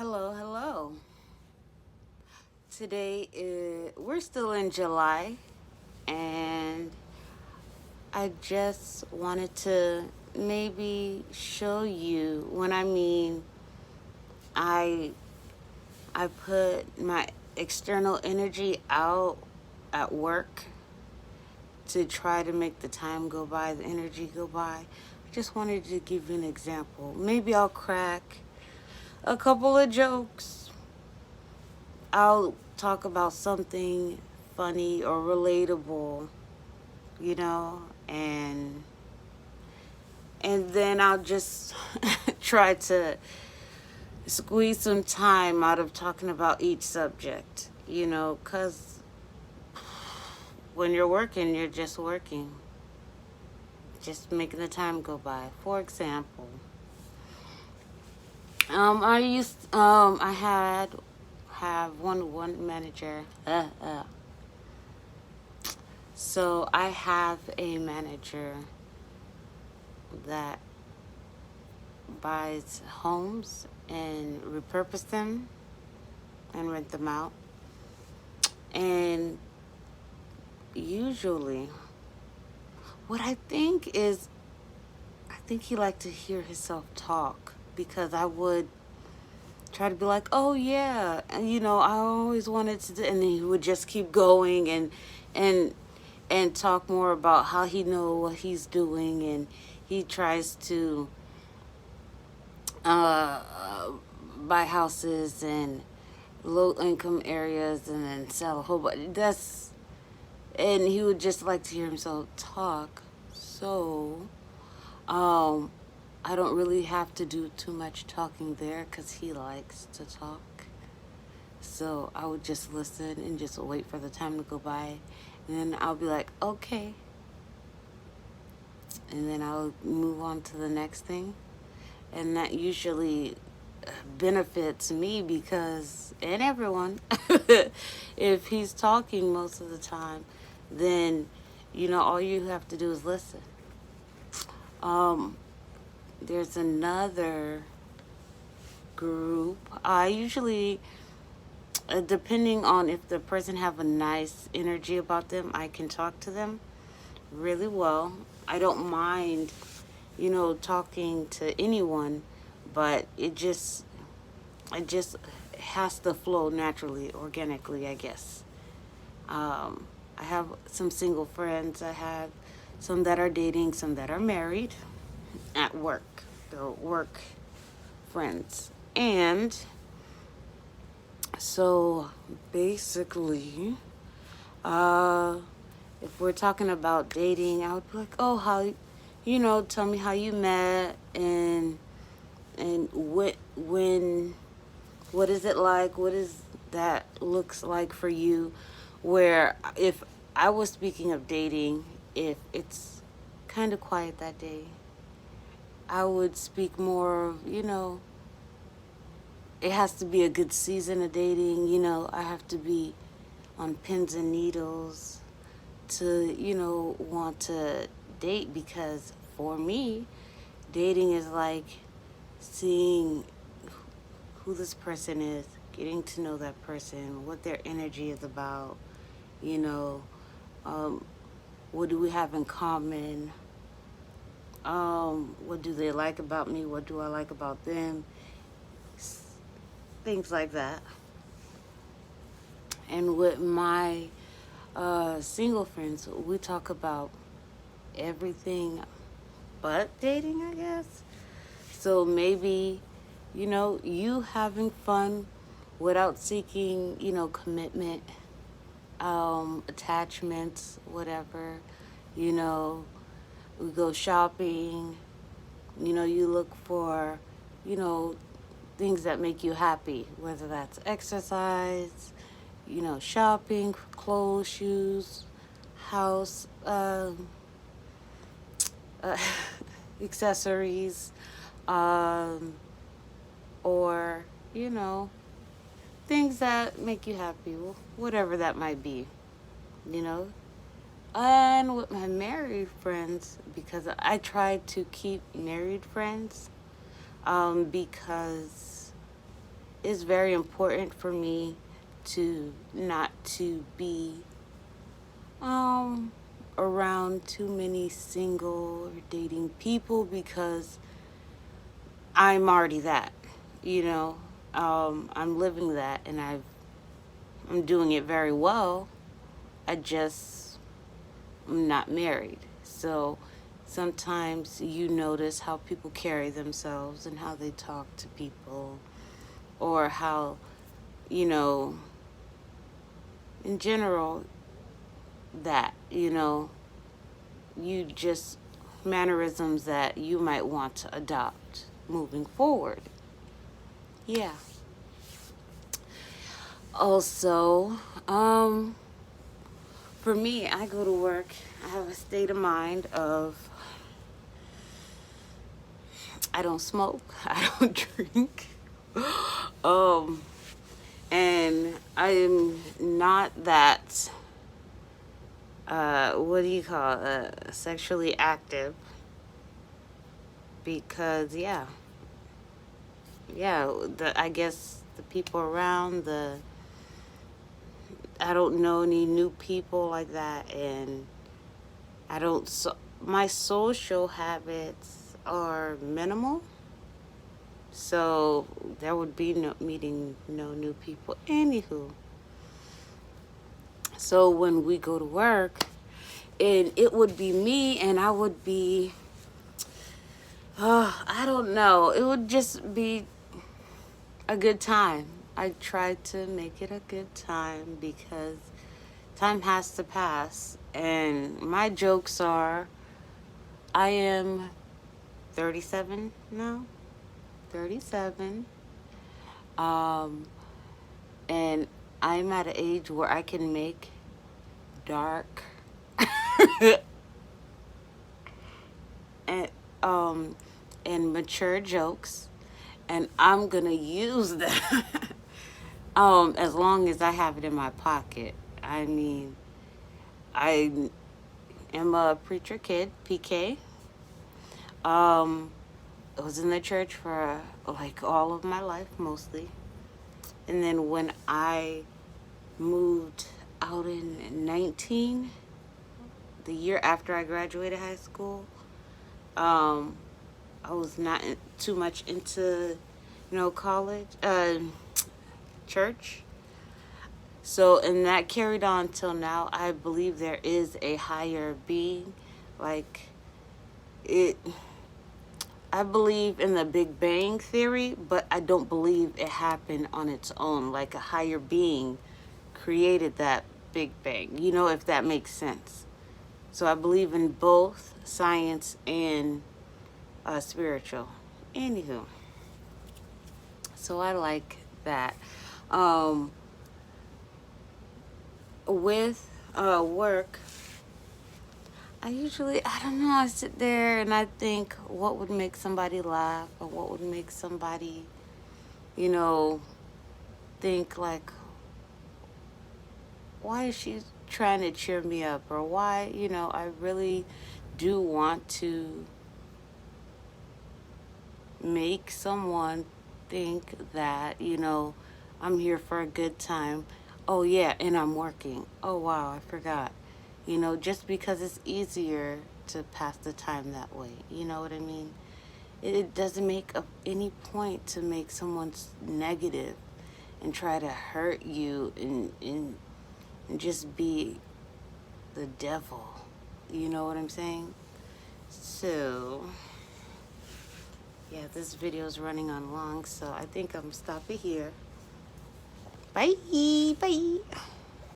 Hello, hello. We're still in July, and I just wanted to maybe show you when I I put my external energy out at work to try to make the time go by, the energy go by. I just wanted to give you an example. Maybe I'll crack a couple of jokes. I'll talk about something funny or relatable, you know, and then I'll just try to squeeze some time out of talking about each subject, cuz when you're working, you're just working, just making the time go by. For example, I had have one manager. So I have a manager that buys homes and repurpose them and rent them out. And usually, what I think he liked to hear himself talk because I would try to be like, oh yeah, and, I always wanted to do, and then he would just keep going and and talk more about how he know what he's doing, and he tries to buy houses in low income areas and then sell a whole bunch. And he would just like to hear himself talk. So, um, I don't really have to do too much talking there because he likes to talk. So I would just listen and just wait for the time to go by. And then I'll be like, okay. And then I'll move on to the next thing. And that usually benefits me because, and everyone, if he's talking most of the time, then, all you have to do is listen. Um, there's another group. I usually, depending on if the person have a nice energy about them, I can talk to them really well. I don't mind, talking to anyone, but it just has to flow naturally, organically, I guess. I have some single friends. I have some that are dating, some that are married at work. They're work friends. And so basically, uh, if we're talking about dating, I would be like, oh, tell me how you met and what is it like? What is that looks like for you? Where if I was speaking of dating, if it's kind of quiet that day, I would speak more of, it has to be a good season of dating. I have to be on pins and needles to, want to date because for me, dating is like seeing who this person is, getting to know that person, what their energy is about, you know, um, what do we have in common, what do they like about me, what do I like about them, things like that. And with my single friends, we talk about everything but dating, I guess. So maybe, you having fun without seeking, commitment, attachments, whatever. You know, we go shopping, you look for, you know, things that make you happy, whether that's exercise, shopping, clothes, shoes, house, uh, accessories, um, or, you know, things that make you happy, whatever that might be, you know. And with my married friends, because I try to keep married friends, because it's very important for me to not to be around too many single or dating people, because I'm already that, you know. I'm living that, and I'm doing it very well. I just am not married. So sometimes you notice how people carry themselves and how they talk to people, or how, you know, in general, that, you know, you just mannerisms that you might want to adopt moving forward. Yeah. Also, for me, I go to work, I have a state of mind of I don't smoke, I don't drink. Um, and I am not that, what do you call it, sexually active, because, I guess the people around, I don't know any new people like that, and I don't, my social habits are minimal, so there would be no meeting no new people. Anywho, so when we go to work, and it would be me, and I would be, I don't know, it would just be a good time. I try to make it a good time because time has to pass. And my jokes are, I am 37 now. 37. And I'm at an age where I can make dark and and mature jokes, and I'm gonna use that as long as I have it in my pocket. I mean, I am a preacher kid, PK. I was in the church for like all of my life, mostly. And then when I moved out in 19, the year after I graduated high school, I was not too much into, college, church. So, and that carried on till now. I believe there is a higher being, like it. I believe in the Big Bang Theory, but I don't believe it happened on its own. Like a higher being created that Big Bang, if that makes sense. So I believe in both science and spiritual. Anywho, so I like that. With work, I don't know, I sit there and I think what would make somebody laugh, or what would make somebody, think like, why is she trying to cheer me up? Or why, I really do want to make someone think that, I'm here for a good time. Oh, yeah, and I'm working. Oh, wow, I forgot. Just because it's easier to pass the time that way. You know what I mean? It doesn't make any point to make someone negative and try to hurt you and just be the devil. You know what I'm saying? So, yeah, this video is running on long, so I think I'm stopping here. Bye. Bye.